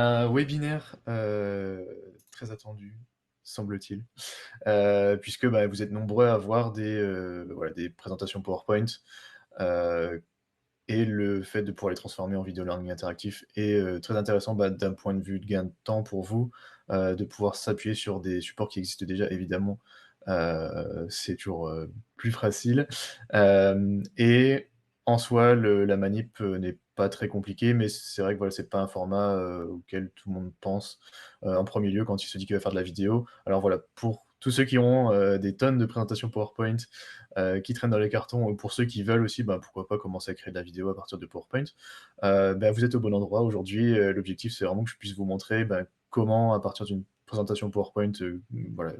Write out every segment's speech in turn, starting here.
Un webinaire, très attendu, semble-t-il, puisque, bah, vous êtes nombreux à avoir voilà, des présentations PowerPoint, heu et le fait de pouvoir les transformer en vidéo learning interactif est, très intéressant, bah, d'un point de vue de gain de temps pour vous, de pouvoir s'appuyer sur des supports qui existent déjà évidemment, c'est toujours, plus facile, hem et en soi la manip, n'est pas très compliquée, mais c'est vrai que voilà, c'est pas un format, auquel tout le monde pense, en 1er lieu quand il se dit qu'il va faire de la vidéo. Alors voilà, pour tous ceux qui ont, des tonnes de présentations PowerPoint, qui traînent dans les cartons, ou pour ceux qui veulent aussi, bah, pourquoi pas commencer à créer de la vidéo à partir de PowerPoint. Bah, vous êtes au bon endroit. Aujourd'hui, l'objectif, c'est vraiment que je puisse vous montrer, bah, comment à partir d'une présentation PowerPoint, voilà,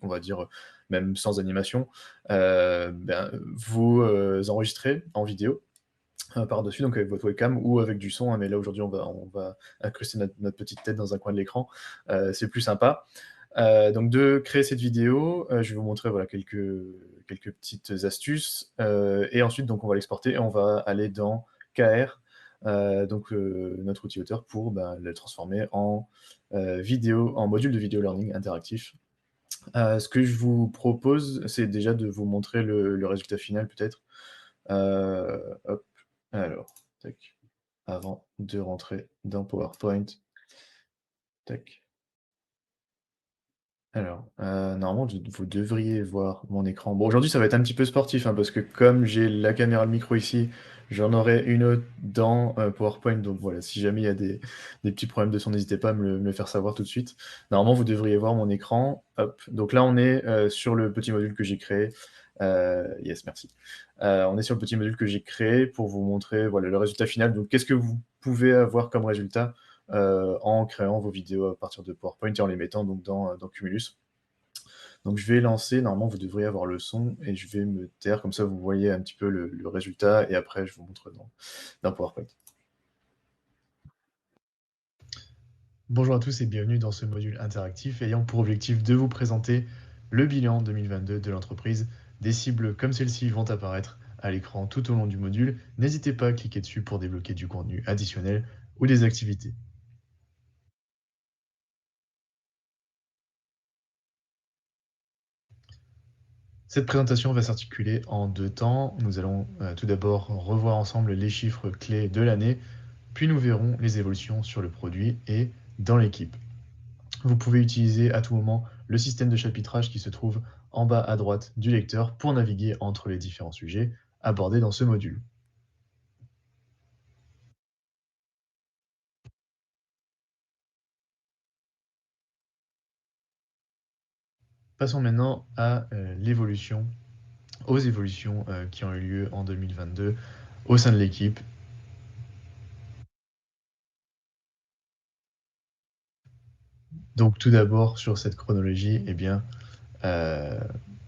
on va dire, même sans animation, ben, vous, enregistrer en vidéo, par-dessus, donc avec votre webcam ou avec du son, hein, mais là aujourd'hui on va incruster notre petite tête dans un coin de l'écran, c'est plus sympa. Donc de créer cette vidéo, je vais vous montrer voilà quelques petites astuces, et ensuite donc on va l'exporter et on va aller dans KR, donc notre outil auteur pour, bah, le transformer en, en module de vidéo learning interactif. Ce que je vous propose, c'est déjà de vous montrer le résultat final peut-être. Hop, alors, tac, avant de rentrer dans PowerPoint, tac. Alors, normalement, vous devriez voir mon écran. Bon, aujourd'hui, ça va être un petit peu sportif, hein, parce que comme j'ai la caméra, le micro ici, j'en aurai une autre dans, PowerPoint. Donc voilà, si jamais il y a des petits problèmes de son, n'hésitez pas à me le faire savoir tout de suite. Normalement, vous devriez voir mon écran. Hop, donc là, on est, sur le petit module que j'ai créé. Yes, merci. On est sur le petit module que j'ai créé pour vous montrer, voilà, le résultat final. Donc qu'est-ce que vous pouvez avoir comme résultat? En créant vos vidéos à partir de PowerPoint et en les mettant donc dans Cumulus. Donc je vais lancer, normalement vous devriez avoir le son et je vais me taire, comme ça vous voyez un petit peu le résultat et après je vous montre dans PowerPoint. Bonjour à tous et bienvenue dans ce module interactif ayant pour objectif de vous présenter le bilan 2022 de l'entreprise. Des cibles comme celle-ci vont apparaître à l'écran tout au long du module. N'hésitez pas à cliquer dessus pour débloquer du contenu additionnel ou des activités. Cette présentation va s'articuler en 2 temps. Nous allons tout d'abord revoir ensemble les chiffres clés de l'année, puis nous verrons les évolutions sur le produit et dans l'équipe. Vous pouvez utiliser à tout moment le système de chapitrage qui se trouve en bas à droite du lecteur pour naviguer entre les différents sujets abordés dans ce module. Passons maintenant à aux évolutions qui ont eu lieu en 2022 au sein de l'équipe. Donc tout d'abord sur cette chronologie, eh bien,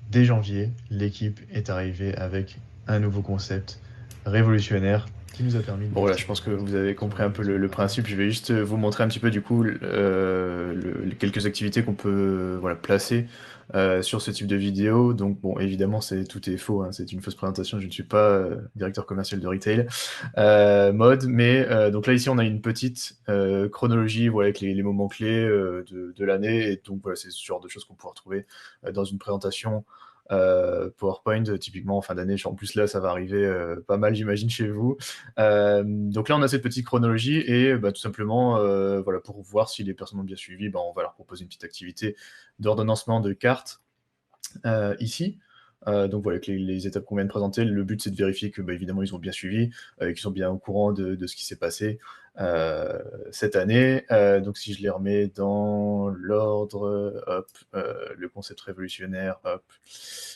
dès janvier, l'équipe est arrivée avec un nouveau concept révolutionnaire qui nous a permis de... Bon voilà, je pense que vous avez compris un peu le principe. Je vais juste vous montrer un petit peu du coup les quelques activités qu'on peut voilà, placer sur ce type de vidéo. Donc bon, évidemment, tout est faux, hein, c'est une fausse présentation. Je ne suis pas directeur commercial de retail mode, mais donc là ici on a une petite chronologie, voilà, avec les moments clés de l'année, et donc voilà, c'est ce genre de choses qu'on pourra retrouver dans une présentation PowerPoint, typiquement en fin d'année. En plus là, ça va arriver pas mal, j'imagine, chez vous. Donc là, on a cette petite chronologie et bah, tout simplement, voilà, pour voir si les personnes ont bien suivi, bah, on va leur proposer une petite activité d'ordonnancement de cartes ici. Donc voilà, avec les étapes qu'on vient de présenter, le but c'est de vérifier que, bah, évidemment, ils ont bien suivi, qu'ils sont bien au courant de ce qui s'est passé cette année. Donc si je les remets dans l'ordre, hop, le concept révolutionnaire, hop,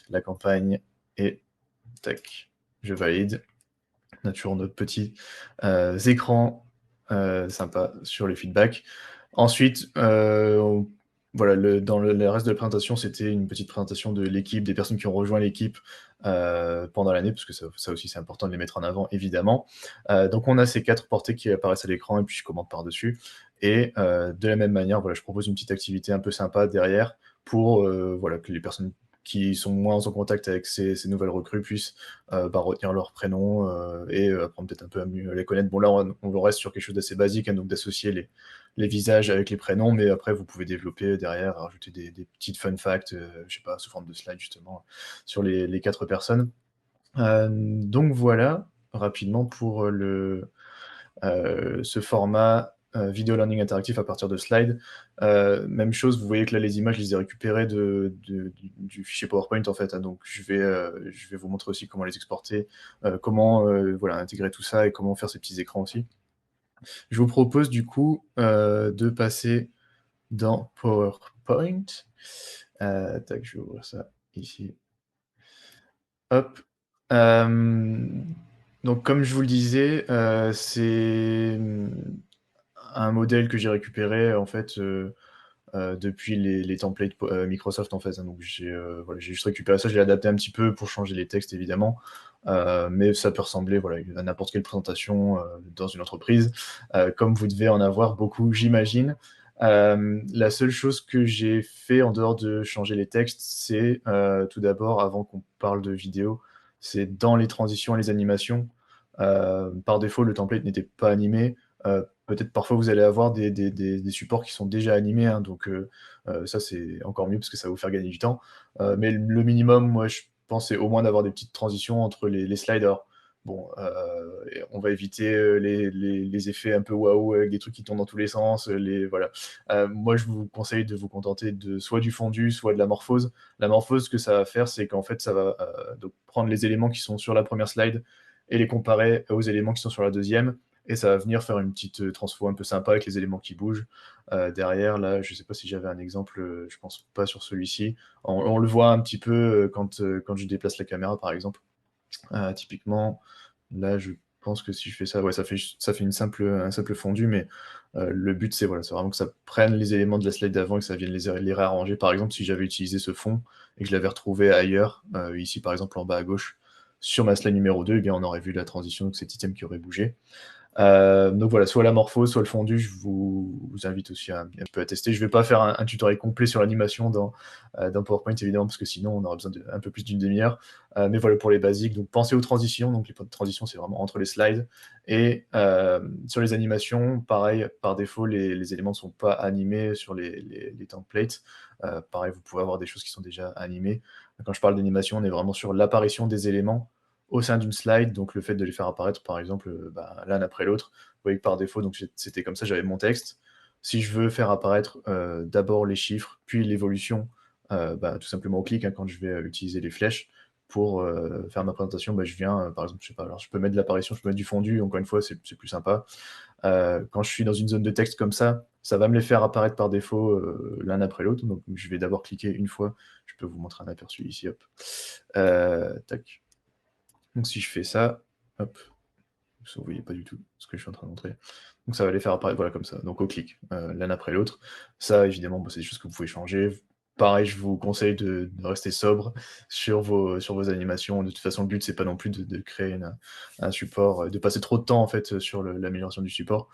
la campagne et tac, je valide. On a toujours notre petit écran sympa sur les feedbacks. Ensuite, voilà, dans le reste de la présentation, c'était une petite présentation de l'équipe, des personnes qui ont rejoint l'équipe pendant l'année, parce que ça aussi, c'est important de les mettre en avant, évidemment. Donc, on a ces 4 portées qui apparaissent à l'écran, et puis je commente par-dessus. Et de la même manière, voilà, je propose une petite activité un peu sympa derrière pour voilà, que les personnes qui sont moins en contact avec ces nouvelles recrues puissent bah, retenir leur prénom et apprendre peut-être un peu à mieux les connaître. Bon, là, on reste sur quelque chose d'assez basique, hein, donc d'associer les visages avec les prénoms, mais après, vous pouvez développer derrière, rajouter des petites fun facts, je sais pas, sous forme de slide justement, sur les 4 personnes. Donc voilà, rapidement pour ce format vidéo learning interactif à partir de slides. Même chose, vous voyez que là, les images, je les ai récupérées du fichier PowerPoint, en fait, hein, donc je vais vous montrer aussi comment les exporter, comment voilà, intégrer tout ça et comment faire ces petits écrans aussi. Je vous propose du coup de passer dans PowerPoint. Tac, je vais ouvrir ça ici. Hop. Donc comme je vous le disais, c'est un modèle que j'ai récupéré en fait depuis les templates Microsoft en fait. Hein. Donc voilà, j'ai juste récupéré ça, je l'ai adapté un petit peu pour changer les textes évidemment, mais ça peut ressembler voilà, à n'importe quelle présentation dans une entreprise, comme vous devez en avoir beaucoup, j'imagine. La seule chose que j'ai fait en dehors de changer les textes, c'est tout d'abord, avant qu'on parle de vidéo, c'est dans les transitions et les animations. Par défaut, le template n'était pas animé. Peut-être parfois vous allez avoir des supports qui sont déjà animés, hein, donc ça c'est encore mieux parce que ça va vous faire gagner du temps. Mais le minimum, moi je pensais au moins d'avoir des petites transitions entre les sliders. Bon, on va éviter les effets un peu waouh avec des trucs qui tournent dans tous les sens. Voilà. Moi, je vous conseille de vous contenter de soit du fondu, soit de la morphose. La morphose, ce que ça va faire, c'est qu'en fait, ça va donc prendre les éléments qui sont sur la première slide et les comparer aux éléments qui sont sur la deuxième. Et ça va venir faire une petite transfo un peu sympa avec les éléments qui bougent. Derrière, là, je ne sais pas si j'avais un exemple, je pense pas sur celui-ci. On le voit un petit peu quand je déplace la caméra, par exemple. Typiquement, là, je pense que si je fais ça, ouais, ça fait un simple fondu, mais le but, c'est voilà, c'est vraiment que ça prenne les éléments de la slide d'avant et que ça vienne les réarranger. Par exemple, si j'avais utilisé ce fond et que je l'avais retrouvé ailleurs, ici par exemple en bas à gauche, sur ma slide numéro 2, eh bien, on aurait vu la transition, donc cet item qui aurait bougé. Donc voilà, soit la morpho, soit le fondu, je vous invite aussi un peu à tester. Je ne vais pas faire un tutoriel complet sur l'animation dans PowerPoint, évidemment, parce que sinon, on aura besoin d'un peu plus d'une demi-heure. Mais voilà, pour les basiques, donc pensez aux transitions. Donc les transitions, c'est vraiment entre les slides. Et sur les animations, pareil, par défaut, les éléments ne sont pas animés sur les templates. Pareil, vous pouvez avoir des choses qui sont déjà animées. Quand je parle d'animation, on est vraiment sur l'apparition des éléments au sein d'une slide, donc le fait de les faire apparaître, par exemple, l'un après l'autre. Vous voyez que par défaut, donc c'était comme ça, j'avais mon texte. Si je veux faire apparaître d'abord les chiffres, puis l'évolution, tout simplement au clic, hein, quand je vais utiliser les flèches pour faire ma présentation, je viens, par exemple, je sais pas, alors je peux mettre de l'apparition, je peux mettre du fondu, encore une fois, c'est plus sympa. Quand je suis dans une zone de texte comme ça va me les faire apparaître par défaut l'un après l'autre. Donc je vais d'abord cliquer une fois. Je peux vous montrer un aperçu ici, hop. Tac. Donc si je fais ça, hop, vous ne voyez pas du tout ce que je suis en train de montrer. Donc ça va les faire apparaître voilà, comme ça, donc au clic, l'un après l'autre. Ça, évidemment, c'est des choses que vous pouvez changer. Pareil, je vous conseille de rester sobre sur vos animations. De toute façon, le but, c'est pas non plus de créer un support, de passer trop de temps en fait sur l'amélioration du support.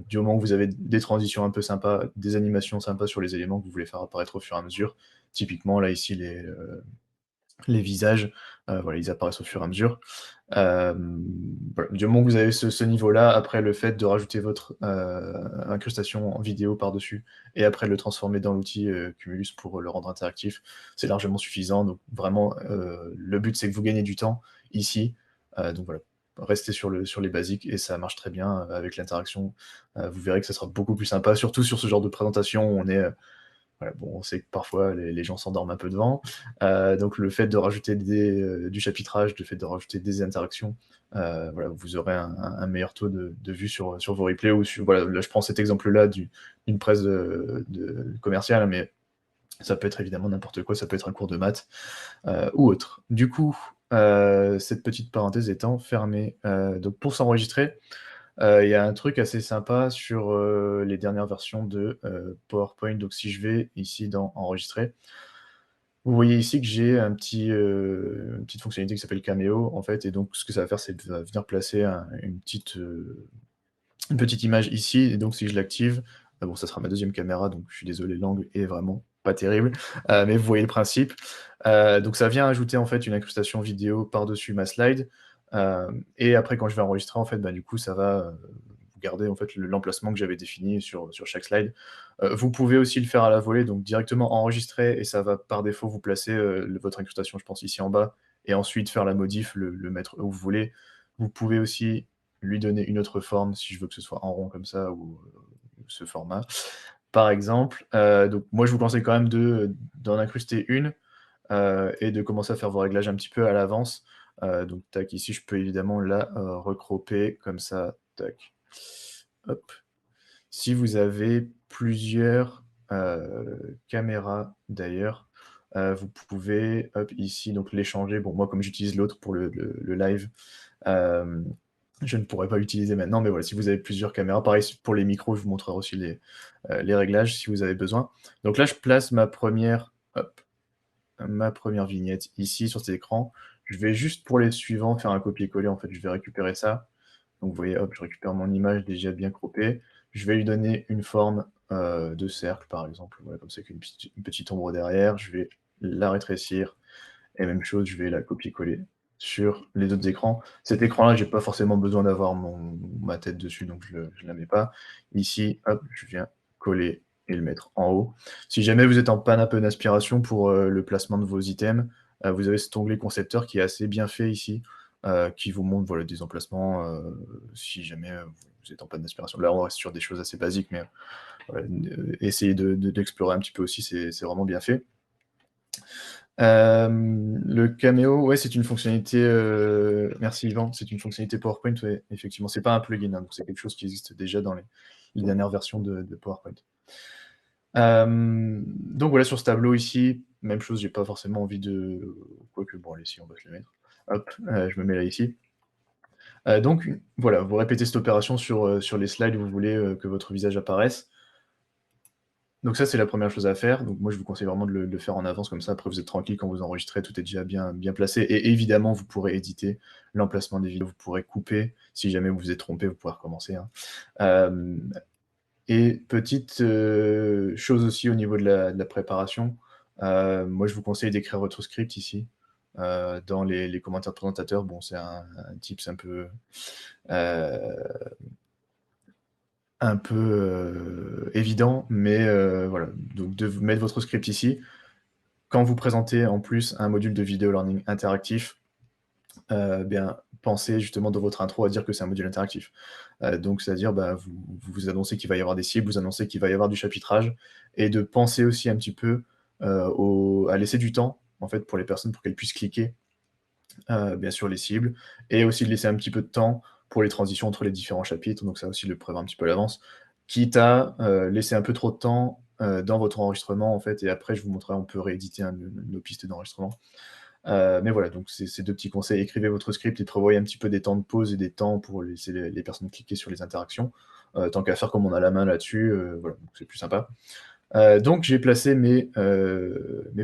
Du moment que vous avez des transitions un peu sympas, des animations sympas sur les éléments que vous voulez faire apparaître au fur et à mesure. Typiquement, là, ici, les visages, voilà, ils apparaissent au fur et à mesure. Voilà. Du moment que vous avez ce niveau-là, après le fait de rajouter votre incrustation en vidéo par-dessus, et après le transformer dans l'outil Cumulus pour le rendre interactif, c'est largement suffisant. Donc vraiment, le but c'est que vous gagnez du temps ici. Donc voilà, restez sur les basiques et ça marche très bien avec l'interaction. Vous verrez que ça sera beaucoup plus sympa, surtout sur ce genre de présentation où on est voilà, bon, on sait que parfois les gens s'endorment un peu devant. Donc le fait de rajouter du chapitrage, le fait de rajouter des interactions, voilà, vous aurez un meilleur taux de vue sur vos replays. Ou voilà, là, je prends cet exemple-là d'une presse commerciale, mais ça peut être évidemment n'importe quoi, ça peut être un cours de maths ou autre. Du coup, cette petite parenthèse étant fermée, donc pour s'enregistrer, il y a un truc assez sympa sur les dernières versions de PowerPoint. Donc si je vais ici dans enregistrer, vous voyez ici que j'ai une petite fonctionnalité qui s'appelle Cameo en fait, et donc ce que ça va faire, c'est de venir placer une petite image ici, et donc si je l'active, bon, ça sera ma deuxième caméra, donc je suis désolé, l'angle est vraiment pas terrible, mais vous voyez le principe. Donc ça vient ajouter en fait une incrustation vidéo par-dessus ma slide, et après quand je vais enregistrer, en fait, du coup, ça va gardez en fait l'emplacement que j'avais défini sur chaque slide. Vous pouvez aussi le faire à la volée, donc directement enregistrer et ça va par défaut vous placer, votre incrustation, je pense ici en bas et ensuite faire la modif, le mettre où vous voulez. Vous pouvez aussi lui donner une autre forme si je veux que ce soit en rond comme ça ou, ce format. Par exemple, donc moi je vous conseille quand même d'en incruster une, et de commencer à faire vos réglages un petit peu à l'avance. Donc tac, ici je peux évidemment la, recropper comme ça, tac. Hop. Si vous avez plusieurs, caméras d'ailleurs, vous pouvez, hop, ici donc l'échanger. Bon moi comme j'utilise l'autre pour le live, hem, je ne pourrais pas l'utiliser maintenant, mais voilà, si vous avez plusieurs caméras, pareil pour les micros, je vous montrerai aussi les réglages si vous avez besoin. Donc là je place ma première vignette ici sur cet écran. Je vais juste pour les suivants faire un copier-coller, en fait, je vais récupérer ça. Donc vous voyez, hop, je récupère mon image déjà bien croppée. Je vais lui donner une forme, de cercle, par exemple, voilà, comme ça avec une petite ombre derrière. Je vais la rétrécir et même chose, je vais la copier-coller sur les autres écrans. Cet écran-là, j'ai pas forcément besoin d'avoir ma tête dessus, donc je la mets pas. Ici, hop, je viens coller et le mettre en haut. Si jamais vous êtes en panne un peu d'inspiration pour, le placement de vos items, vous avez cet onglet concepteur qui est assez bien fait ici, qui vous montre, voilà, des emplacements, si jamais, vous êtes en panne d'inspiration. Là, on reste sur des choses assez basiques, mais, voilà, essayez d'explorer un petit peu aussi, c'est vraiment bien fait. Le caméo, ouais, c'est une fonctionnalité, merci Yvan, c'est une fonctionnalité PowerPoint, ouais, effectivement. C'est pas un plugin, hein, donc c'est quelque chose qui existe déjà dans les dernières versions de PowerPoint. Donc voilà, sur ce tableau ici, même chose, j'ai pas forcément envie de quoique bon, allez, si, on va se le mettre. Hop, je me mets là ici. Donc voilà, vous répétez cette opération sur les slides où vous voulez, que votre visage apparaisse. Donc ça, c'est la première chose à faire. Donc moi, je vous conseille vraiment de le faire en avance, comme ça, après vous êtes tranquille quand vous enregistrez, tout est déjà bien placé et évidemment, vous pourrez éditer l'emplacement des vidéos, vous pourrez couper. Si jamais vous vous êtes trompé, vous pourrez recommencer, hein. Hem Et petite, chose aussi au niveau de la préparation, moi je vous conseille d'écrire votre script ici, dans les commentaires de présentateurs. Bon, c'est un tips heu, un peu, évident, mais voilà, donc de mettre votre script ici. Quand vous présentez en plus un module de vidéo learning interactif, bien, pensez justement dans votre intro à dire que c'est un module interactif. Donc c'est-à-dire, bah, vous annoncez qu'il va y avoir des cibles, vous annoncez qu'il va y avoir du chapitrage et de penser aussi un petit peu, à laisser du temps, en fait, pour les personnes pour qu'elles puissent cliquer, bien sûr les cibles et aussi de laisser un petit peu de temps pour les transitions entre les différents chapitres, donc ça aussi le prévoir un petit peu à l'avance. Quitte à, laisser un peu trop de temps, dans votre enregistrement, en fait et après je vous montrerai, on peut rééditer, hein, nos pistes d'enregistrement. Mais voilà, donc c'est ces 2 petits conseils. Écrivez votre script et prévoyez un petit peu des temps de pause et des temps pour laisser les personnes cliquer sur les interactions. Tant qu'à faire comme on a la main là-dessus, voilà, donc c'est plus sympa. Donc j'ai placé mes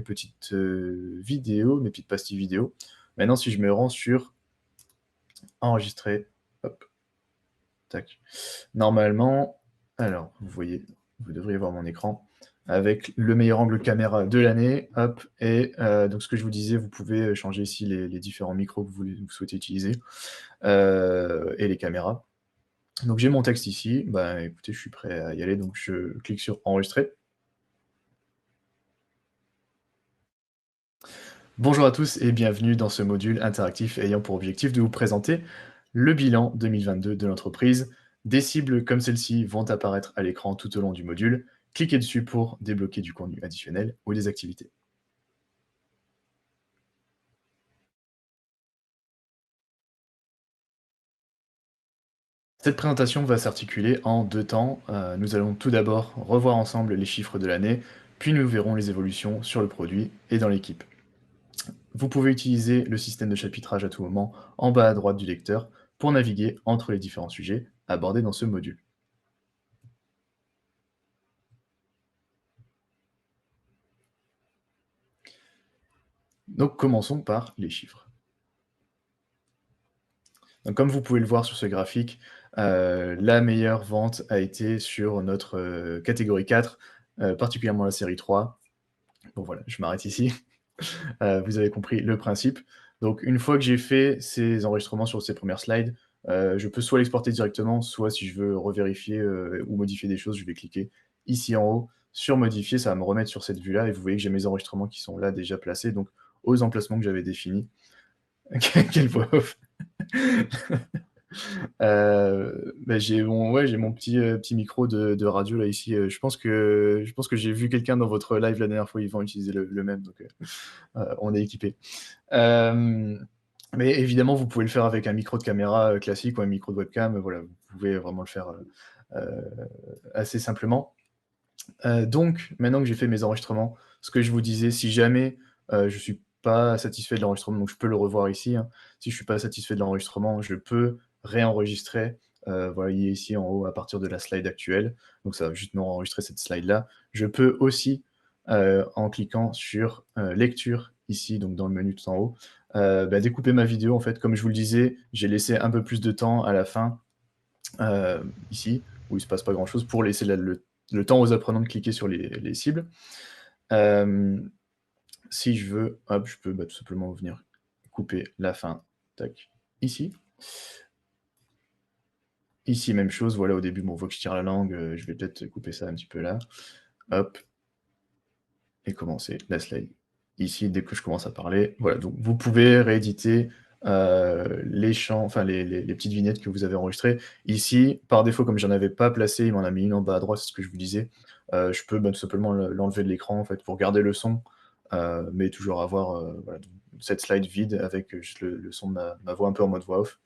petites, vidéos, mes petites pastilles vidéo. Maintenant si je me rends sur enregistrer, hop, tac. Normalement, alors vous voyez, vous devriez voir mon écran avec le meilleur angle caméra de l'année, hop et donc ce que je vous disais, vous pouvez, changer ici les différents micros que vous souhaitez utiliser, et les caméras. Donc j'ai mon texte ici, bah, écoutez, je suis prêt à y aller, donc je clique sur enregistrer. Bonjour à tous et bienvenue dans ce module interactif ayant pour objectif de vous présenter le bilan 2022 de l'entreprise. Des cibles comme celle-ci vont apparaître à l'écran tout au long du module. Cliquez dessus pour débloquer du contenu additionnel ou des activités. Cette présentation va s'articuler en 2 temps. Nous allons tout d'abord revoir ensemble les chiffres de l'année, puis nous verrons les évolutions sur le produit et dans l'équipe. Vous pouvez utiliser le système de chapitrage à tout moment en bas à droite du lecteur pour naviguer entre les différents sujets abordés dans ce module. Donc commençons par les chiffres. Donc comme vous pouvez le voir sur ce graphique, la meilleure vente a été sur notre, catégorie 4, particulièrement la série 3. Bon voilà, je m'arrête ici. Vous avez compris le principe. Donc une fois que j'ai fait ces enregistrements sur ces premières slides, Je peux soit l'exporter directement, soit si je veux revérifier ou modifier des choses, je vais cliquer ici en haut sur modifier, ça va me remettre sur cette vue-là et vous voyez que j'ai mes enregistrements qui sont là déjà placés, donc aux emplacements que j'avais définis. Quelle voix off. J'ai mon petit micro de radio là ici. Je pense que j'ai vu quelqu'un dans votre live la dernière fois, Yvan, utiliser le même, donc on est équipé. Mais évidemment, vous pouvez le faire avec un micro de caméra classique ou un micro de webcam. Voilà, vous pouvez vraiment le faire assez simplement. Donc, maintenant que j'ai fait mes enregistrements, ce que je vous disais, si jamais je suis pas satisfait de l'enregistrement, donc je peux le revoir ici, hein. Si je suis pas satisfait de l'enregistrement, je peux réenregistrer. Voyez ici en haut à partir de la slide actuelle. Donc ça va juste me enregistrer cette slide-là. Je peux aussi, en cliquant sur lecture ici, donc dans le menu tout en haut, découper ma vidéo. En fait, comme je vous le disais, j'ai laissé un peu plus de temps à la fin ici, où il se passe pas grand-chose, pour laisser le temps aux apprenants de cliquer sur les cibles. Si je veux, hop, je peux tout simplement venir couper la fin, tac, ici. Ici, même chose, voilà, au début, on voit que je tire la langue, je vais peut-être couper ça un petit peu là, hop, et commencer la slide ici, dès que je commence à parler. Voilà, donc vous pouvez rééditer les champs, enfin les petites vignettes que vous avez enregistrées. Ici, par défaut, comme j'en avais pas placé, il m'en a mis une en bas à droite, c'est ce que je vous disais. Je peux tout simplement l'enlever de l'écran en fait, pour garder le son, mais toujours avoir voilà, cette slide vide avec juste le son de ma voix un peu en mode voix off.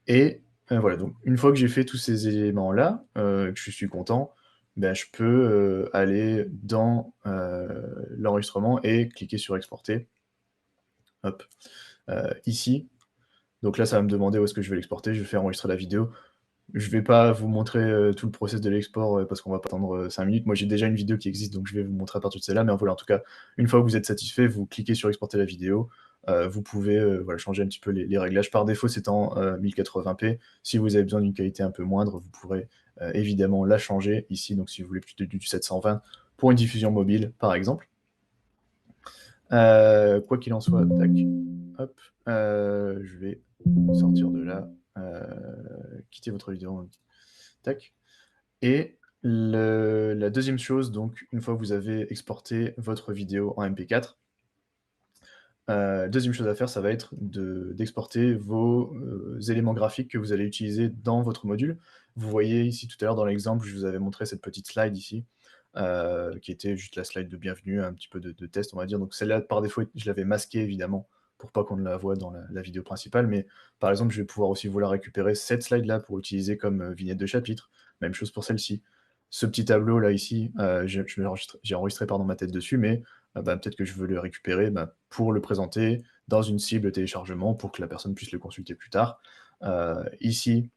Et voilà, donc une fois que j'ai fait tous ces éléments-là, que je suis content, je peux aller dans l'enregistrement et cliquer sur exporter. Hop, ici. Donc là, ça va me demander où est-ce que je vais l'exporter. Je vais faire enregistrer la vidéo. Je vais pas vous montrer tout le process de l'export parce qu'on va pas attendre 5 minutes. Moi, j'ai déjà une vidéo qui existe, donc je vais vous montrer à partir de celle-là. Mais voilà, en tout cas, une fois que vous êtes satisfait, vous cliquez sur exporter la vidéo. Vous pouvez voilà, changer un petit peu les réglages. Par défaut, c'est en 1080p. Si vous avez besoin d'une qualité un peu moindre, vous pourrez évidemment la changer ici. Donc si vous voulez plutôt du 720 pour une diffusion mobile, par exemple. Quoi qu'il en soit, tac, hop, je vais sortir de là, quitter votre vidéo, tac. Et la deuxième chose, donc une fois que vous avez exporté votre vidéo en MP4, deuxième chose à faire, ça va être d'exporter vos éléments graphiques que vous allez utiliser dans votre module. Vous voyez ici tout à l'heure dans l'exemple, je vous avais montré cette petite slide ici, qui était juste la slide de bienvenue, un petit peu de test, on va dire. Donc celle-là, par défaut, je l'avais masquée évidemment, pour pas qu'on ne la voit dans la vidéo principale. Mais par exemple, je vais pouvoir aussi vous la récupérer, cette slide-là, pour utiliser comme vignette de chapitre. Même chose pour celle-ci. Ce petit tableau-là ici, j'ai enregistré ma tête dessus, mais peut-être que je veux le récupérer pour le présenter dans une cible téléchargement pour que la personne puisse le consulter plus tard. Ici,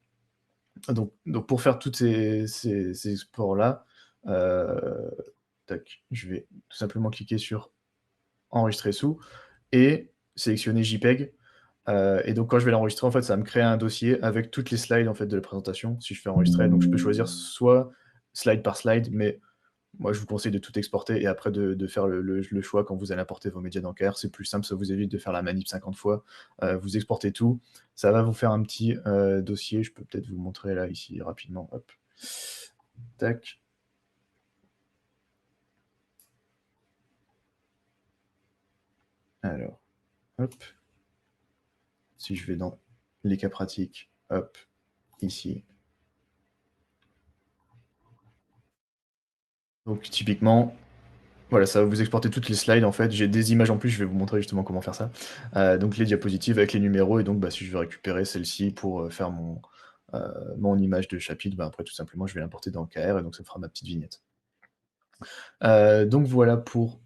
donc pour faire tous ces exports-là, je vais tout simplement cliquer sur enregistrer sous et sélectionner JPEG. Et donc quand je vais l'enregistrer, en fait, ça va me créer un dossier avec toutes les slides en fait, de la présentation, si je fais enregistrer. Donc je peux choisir soit slide par slide, mais moi, je vous conseille de tout exporter et après de faire le choix quand vous allez importer vos médias dans KR. C'est plus simple, ça vous évite de faire la manip 50 fois. Vous exportez tout. Ça va vous faire un petit dossier. Je peux peut-être vous montrer là, ici, rapidement. Hop. Tac. Alors, hop. Si je vais dans les cas pratiques, hop, ici. Donc, typiquement, voilà, ça va vous exporter toutes les slides en fait. J'ai des images en plus, je vais vous montrer justement comment faire ça. Donc les diapositives avec les numéros, et donc si je veux récupérer celle-ci pour faire mon image de chapitre, après tout simplement je vais l'importer dans KR et donc ça me fera ma petite vignette. Donc voilà pour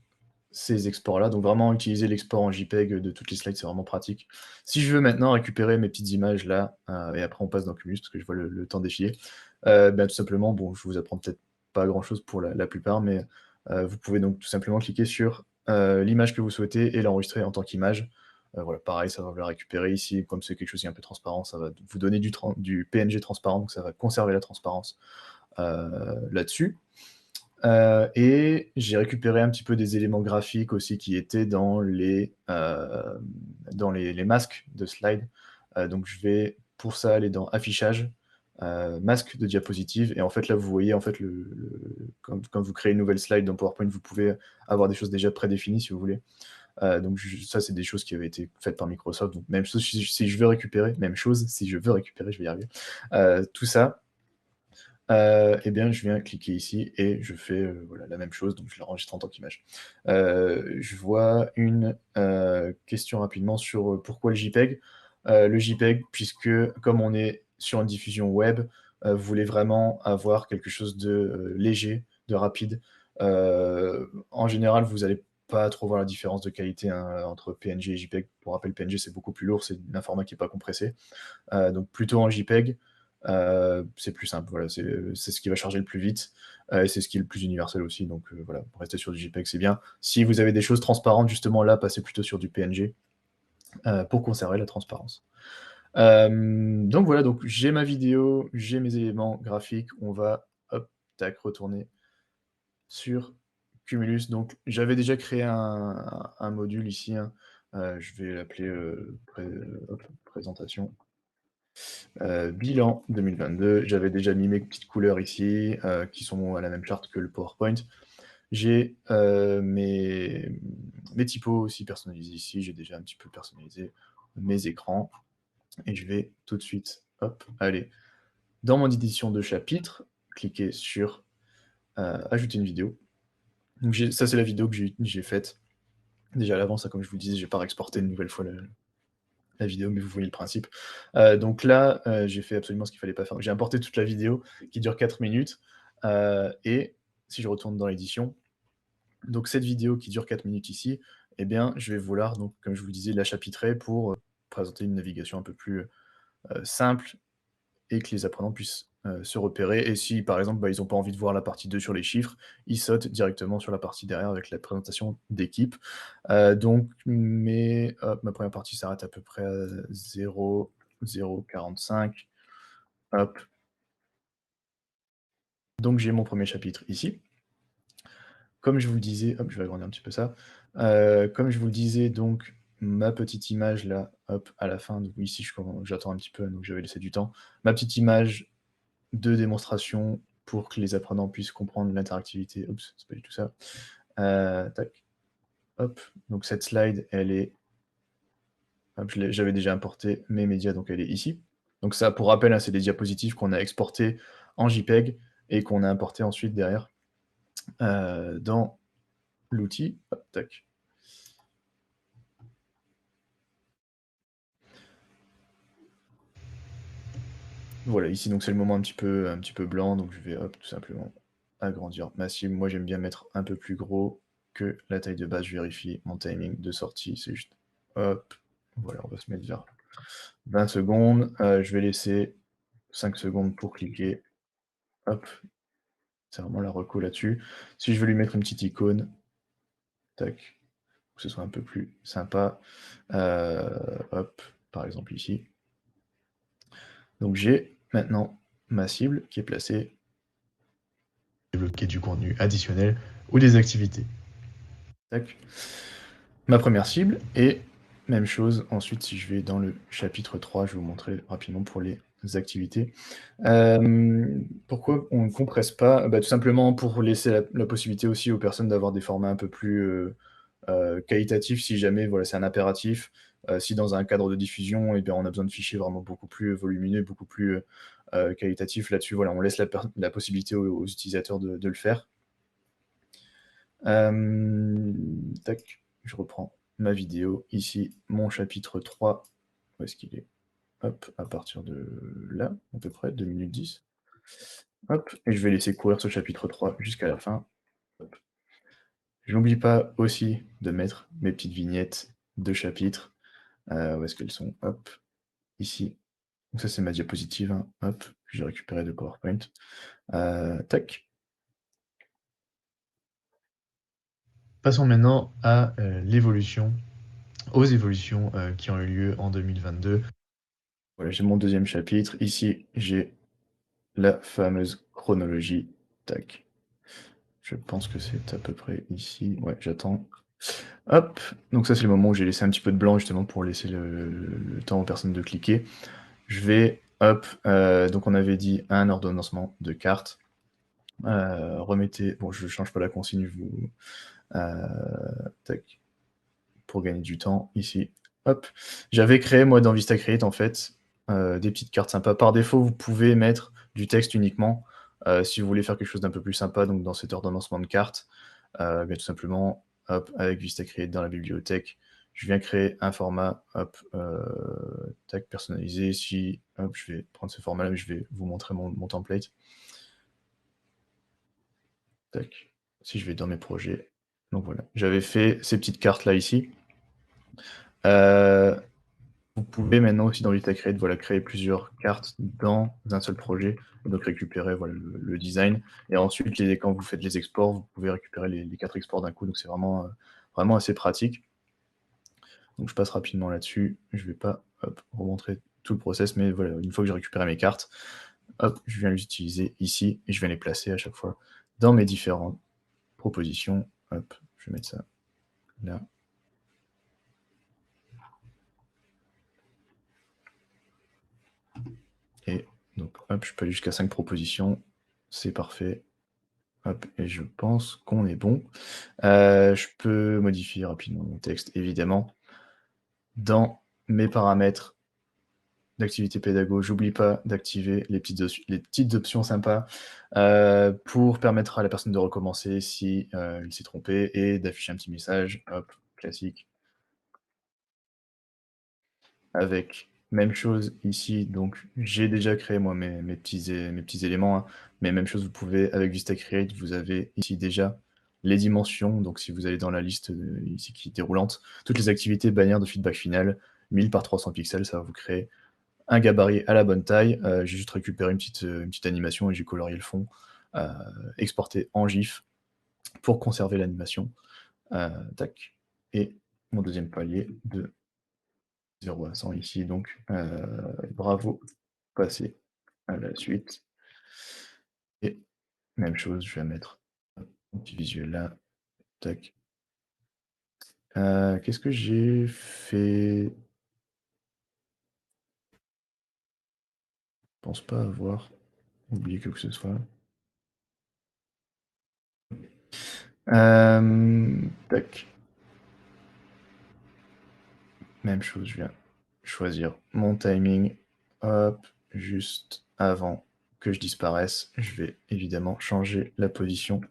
ces exports-là. Donc vraiment utiliser l'export en JPEG de toutes les slides, c'est vraiment pratique. Si je veux maintenant récupérer mes petites images là, et après on passe dans Cumulus parce que je vois le temps défiler, tout simplement, bon, je vous apprends peut-être pas grand-chose pour la plupart, mais vous pouvez donc tout simplement cliquer sur l'image que vous souhaitez et l'enregistrer en tant qu'image. Voilà, pareil, ça va vous la récupérer ici. Comme c'est quelque chose qui est un peu transparent, ça va vous donner du PNG transparent, donc ça va conserver la transparence là-dessus. Et j'ai récupéré un petit peu des éléments graphiques aussi qui étaient dans les masques de slide. Donc je vais pour ça aller dans affichage, masque de diapositive et en fait là vous voyez en fait quand vous créez une nouvelle slide dans PowerPoint, vous pouvez avoir des choses déjà prédéfinies si vous voulez. Donc ça c'est des choses qui avaient été faites par Microsoft, donc même chose si je veux récupérer, je vais y arriver, tout ça, et bien je viens cliquer ici et je fais, voilà la même chose, donc je l'enregistre en tant qu'image. Je vois une, question rapidement sur, pourquoi le JPEG? Le JPEG puisque comme on est sur une diffusion web, vous voulez vraiment avoir quelque chose de, léger, de rapide. En général, vous allez pas trop voir la différence de qualité, hein, entre PNG et JPEG. Pour rappel, PNG c'est beaucoup plus lourd, c'est un format qui est pas compressé. Donc plutôt en JPEG, c'est plus simple, voilà, c'est ce qui va charger le plus vite, et c'est ce qui est le plus universel aussi, donc voilà, rester sur du JPEG, c'est bien. Si vous avez des choses transparentes, justement, là, passez plutôt sur du PNG, pour conserver la transparence. Donc voilà, donc j'ai ma vidéo, j'ai mes éléments graphiques, on va, hop, tac, retourner sur Cumulus. Donc j'avais déjà créé un module ici, hein, je vais l'appeler, hop, présentation. Bilan 2022, j'avais déjà mis mes petites couleurs ici, qui sont à la même charte que le PowerPoint. J'ai, mes typos aussi personnalisés ici, j'ai déjà un petit peu personnalisé mes écrans et je vais tout de suite, hop, aller dans mon édition de chapitre, cliquer sur, ajouter une vidéo. Donc ça c'est la vidéo que j'ai faite déjà à l'avance, hein, comme je vous le disais, j'ai pas réexporté une nouvelle fois la vidéo, mais vous voyez le principe. Donc là, j'ai fait absolument ce qu'il fallait pas faire. J'ai importé toute la vidéo qui dure 4 minutes, et si je retourne dans l'édition, donc cette vidéo qui dure 4 minutes ici, eh bien, je vais vouloir donc, comme je vous le disais, la chapitrer pour, présenter une navigation un peu plus, simple et que les apprenants puissent, se repérer et si, par exemple, bah, ils ont pas envie de voir la partie 2 sur les chiffres, ils sautent directement sur la partie derrière avec la présentation d'équipe. Donc ma première partie s'arrête à peu près à 0,045. Hop, donc j'ai mon premier chapitre ici. Comme je vous le disais, hop, je vais agrandir un petit peu ça. Comme je vous le disais, donc ma petite image là, hop, à la fin, donc ici j'attends un petit peu, donc j'avais laissé du temps. Ma petite image de démonstration pour que les apprenants puissent comprendre l'interactivité. Oups, c'est pas du tout ça. Tac, hop. Donc cette slide, elle est, hop, j'avais déjà importé mes médias, donc elle est ici. Donc ça, pour rappel, hein, c'est des diapositives qu'on a exportées en JPEG et qu'on a importé ensuite derrière dans l'outil. Hop, tac. Voilà, ici, donc c'est le moment un petit peu blanc, donc je vais, hop, tout simplement agrandir ma cible. Moi, j'aime bien mettre un peu plus gros que la taille de base. Je vérifie mon timing de sortie, c'est juste, hop, voilà, on va se mettre vers 20 secondes. Je vais laisser 5 secondes pour cliquer. Hop, c'est vraiment la reco là-dessus. Si je veux lui mettre une petite icône, tac, pour que ce soit un peu plus sympa, hop, par exemple ici. Donc j'ai maintenant ma cible qui est placée. Débloquer du contenu additionnel ou des activités. Tac. Ma première cible et même chose ensuite si je vais dans le chapitre 3, je vais vous montrer rapidement pour les activités. Pourquoi on ne compresse pas? Bah, tout simplement pour laisser la possibilité aussi aux personnes d'avoir des formats un peu plus, qualitatifs si jamais, voilà, c'est un impératif. Si dans un cadre de diffusion et bien, on a besoin de fichiers vraiment beaucoup plus volumineux, beaucoup plus, qualitatifs là-dessus, voilà, on laisse la possibilité aux utilisateurs de le faire. Tac, je reprends ma vidéo. Ici, mon chapitre 3. Où est-ce qu'il est? Hop, à partir de là, à peu près, 2 minutes 10. Hop, et je vais laisser courir ce chapitre 3 jusqu'à la fin. Hop. Je n'oublie pas aussi de mettre mes petites vignettes de chapitre. Où est-ce qu'elles sont? Hop, ici. Donc ça, c'est ma diapositive, hein. Hop, que j'ai récupérée de PowerPoint. Tac. Passons maintenant à aux évolutions qui ont eu lieu en 2022. Voilà, j'ai mon deuxième chapitre. Ici, j'ai la fameuse chronologie. Tac. Je pense que c'est à peu près ici. Ouais, j'attends. Hop, donc ça c'est le moment où j'ai laissé un petit peu de blanc justement pour laisser le temps aux personnes de cliquer. Je vais, hop, donc on avait dit un ordonnancement de carte. Remettez, bon je change pas la consigne, je vous, tac, pour gagner du temps ici. Hop, j'avais créé moi dans VistaCreate en fait des petites cartes sympas. Par défaut, vous pouvez mettre du texte uniquement si vous voulez faire quelque chose d'un peu plus sympa. Donc dans cet ordonnancement de cartes, bien tout simplement, hop, avec VistaCreate dans la bibliothèque, je viens créer un format, hop, tac, personnalisé. Si, hop, je vais prendre ce format-là, mais je vais vous montrer mon template. Tac, si je vais dans mes projets, donc voilà, j'avais fait ces petites cartes là ici. Vous pouvez maintenant aussi dans VistaCreate, voilà, créer plusieurs cartes dans un seul projet, donc récupérer voilà, le design, et ensuite quand vous faites les exports, vous pouvez récupérer les 4 exports d'un coup, donc c'est vraiment, vraiment assez pratique. Donc je passe rapidement là-dessus, je vais pas remontrer tout le process, mais voilà, une fois que j'ai récupéré mes cartes, hop, je viens les utiliser ici, et je viens les placer à chaque fois dans mes différentes propositions. Hop, je vais mettre ça là. Et donc, hop, je peux aller jusqu'à 5 propositions. C'est parfait. Hop, et je pense qu'on est bon. Je peux modifier rapidement mon texte, évidemment. Dans mes paramètres d'activité pédago, j'oublie pas d'activer les petites options sympas pour permettre à la personne de recommencer si il s'est trompé et d'afficher un petit message. Hop, classique. Avec même chose ici, donc j'ai déjà créé moi mes petits éléments, hein, mais même chose, vous pouvez avec VistaCreate, vous avez ici déjà les dimensions, donc si vous allez dans la liste ici qui est déroulante, toutes les activités bannières de feedback final, 1000 par 300 pixels, ça va vous créer un gabarit à la bonne taille. J'ai juste récupéré une petite animation et j'ai colorié le fond, euh, exporté en GIF pour conserver l'animation. Tac. Et mon deuxième palier de 0 à 100 ici, donc bravo, passer à la suite. Et même chose, je vais mettre un petit visuel là, tac. Qu'est-ce que j'ai fait? Je pense pas avoir oublié quelque chose que ce soit. Tac. Même chose, je viens choisir mon timing. Hop, juste avant que je disparaisse, je vais évidemment changer la position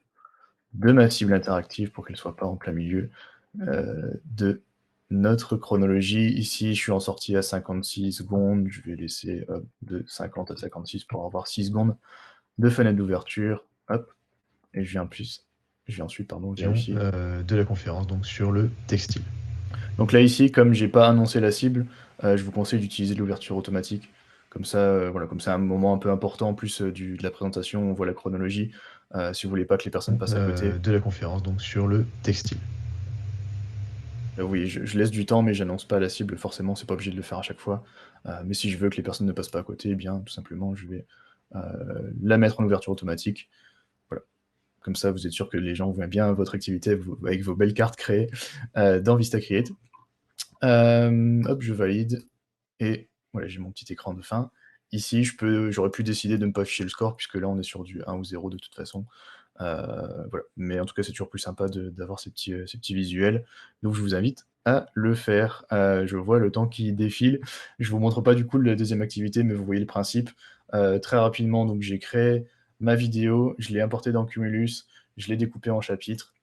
de ma cible interactive pour qu'elle ne soit pas en plein milieu de notre chronologie. Ici, je suis en sortie à 56 secondes. Je vais laisser de 50 à 56 pour avoir 6 secondes de fenêtre d'ouverture. Hop, et je viens ensuite vérifier. De la conférence, donc sur le textile. Donc là, ici, comme j'ai pas annoncé la cible, je vous conseille d'utiliser de l'ouverture automatique. Comme ça, voilà, comme c'est un moment un peu important en plus de la présentation, on voit la chronologie. Si vous voulez pas que les personnes passent à côté, De la conférence, donc sur le textile. oui, je laisse du temps, mais j'annonce pas la cible, forcément, c'est pas obligé de le faire à chaque fois. Mais si je veux que les personnes ne passent pas à côté, eh bien, tout simplement, je vais la mettre en ouverture automatique. Voilà. Comme ça, vous êtes sûr que les gens voient bien votre activité avec vos belles cartes créées dans VistaCreate. Hop, je valide. Et voilà, j'ai mon petit écran de fin. Ici, j'aurais pu décider de ne pas afficher le score, puisque là, on est sur du 1 ou 0 de toute façon. Voilà. Mais en tout cas, c'est toujours plus sympa d'avoir ces petits visuels. Donc, je vous invite à le faire. Je vois le temps qui défile. Je vous montre pas du coup la deuxième activité, mais vous voyez le principe. Très rapidement, donc j'ai créé ma vidéo, je l'ai importée dans Cumulus, je l'ai découpée en chapitres.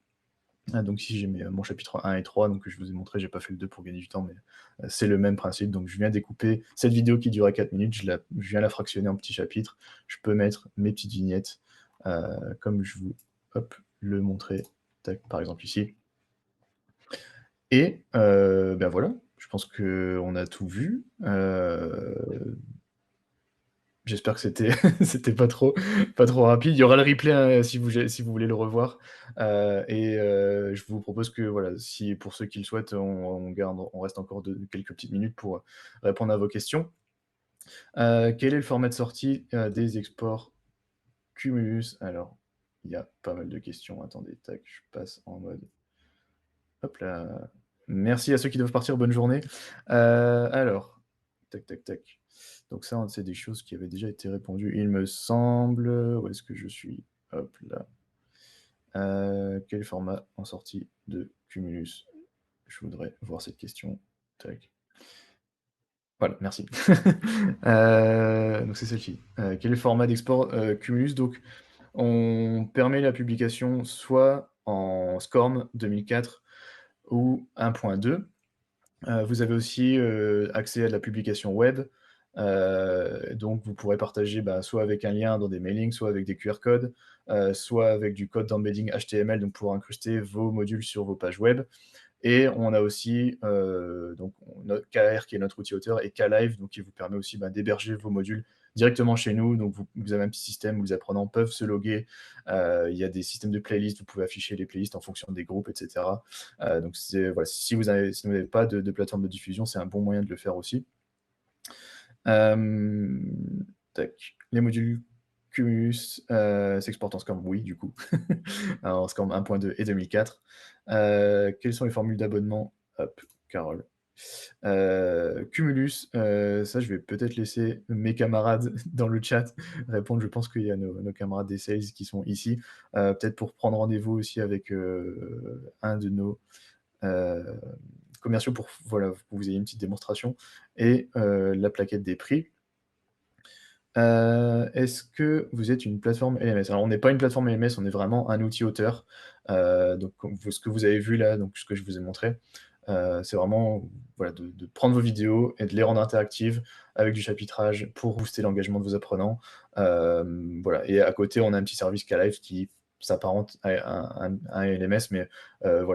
Donc ici j'ai mon chapitre 1 et 3, donc je vous ai montré, j'ai pas fait le 2 pour gagner du temps, mais c'est le même principe. Donc je viens découper cette vidéo qui durait 4 minutes, je viens la fractionner en petits chapitres. Je peux mettre mes petites vignettes, comme je vous le montrer, tac, par exemple ici. Et ben voilà, je pense qu'on a tout vu. J'espère que c'était c'était pas trop rapide. Il y aura le replay, hein, si vous voulez le revoir. Je vous propose que voilà, si pour ceux qui le souhaitent, on reste encore quelques petites minutes pour répondre à vos questions. Quel est le format de sortie des exports Cumulus? Alors, il y a pas mal de questions. Attendez, tac, je passe en mode Hop là. Merci à ceux qui doivent partir, bonne journée. Alors, tac, tac, tac. Donc ça, c'est des choses qui avaient déjà été répondues, il me semble. Où est-ce que je suis? Hop là. Quel format en sortie de Cumulus? Je voudrais voir cette question. Tac. Voilà, merci. Donc c'est celle-ci. Quel est le format d'export Cumulus? Donc, on permet la publication soit en SCORM 2004 ou 1.2. Vous avez aussi accès à de la publication web. Donc vous pourrez partager soit avec un lien dans des mailings, soit avec des QR codes, soit avec du code d'embedding HTML, donc pour incruster vos modules sur vos pages web. Et on a aussi donc notre KR qui est notre outil auteur et KLive donc qui vous permet aussi d'héberger vos modules directement chez nous. Donc vous avez un petit système où les apprenants peuvent se loguer. Il y a des systèmes de playlists, vous pouvez afficher les playlists en fonction des groupes, etc. Donc voilà, si vous n'avez pas de plateforme de diffusion, c'est un bon moyen de le faire aussi. Tac. Les modules Cumulus s'exportent en SCORM, oui, du coup, en SCORM 1.2 et 2004. Quelles sont les formules d'abonnement? Hop, Carole. Cumulus, ça, je vais peut-être laisser mes camarades dans le chat répondre. Je pense qu'il y a nos camarades des sales qui sont ici. Peut-être pour prendre rendez-vous aussi avec un de nos commerciaux pour que vous ayez une petite démonstration et la plaquette des prix. Est-ce que vous êtes une plateforme LMS? Alors, on n'est pas une plateforme LMS, on est vraiment un outil auteur. Donc, ce que vous avez vu là, donc ce que je vous ai montré, c'est vraiment de prendre vos vidéos et de les rendre interactives avec du chapitrage pour booster l'engagement de vos apprenants. Et à côté, on a un petit service KLive qui s'apparente à un LMS, mais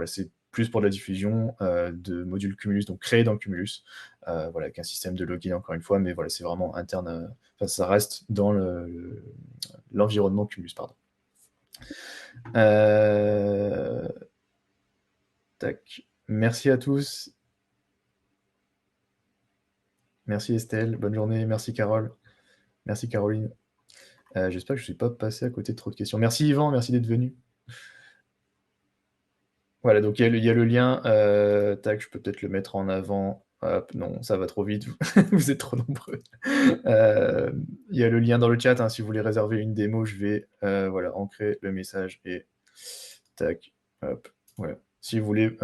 c'est plus pour de la diffusion de modules Cumulus, donc créés dans Cumulus, avec un système de login encore une fois, mais c'est vraiment interne. Ça reste dans l'environnement Cumulus, pardon. Tac. Merci à tous. Merci Estelle, bonne journée. Merci Carole. Merci Caroline. J'espère que je ne suis pas passé à côté de trop de questions. Merci Yvan, merci d'être venu. Voilà, donc il y a le lien. Tac, je peux peut-être le mettre en avant. Hop, non, ça va trop vite, vous êtes trop nombreux. Il y a le lien dans le chat, hein, si vous voulez réserver une démo, je vais ancrer le message et tac, hop, voilà. Si vous voulez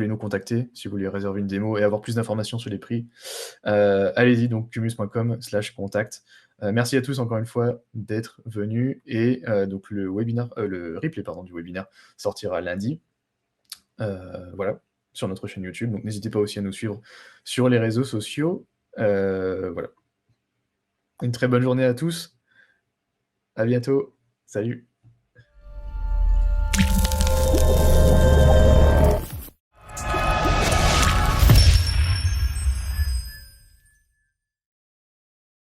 nous contacter, si vous voulez réserver une démo et avoir plus d'informations sur les prix, allez-y, donc cumulus.com/contact. Merci à tous encore une fois d'être venus et donc le replay du webinaire sortira lundi. Sur notre chaîne YouTube. Donc n'hésitez pas aussi à nous suivre sur les réseaux sociaux. Une très bonne journée à tous. À bientôt. Salut.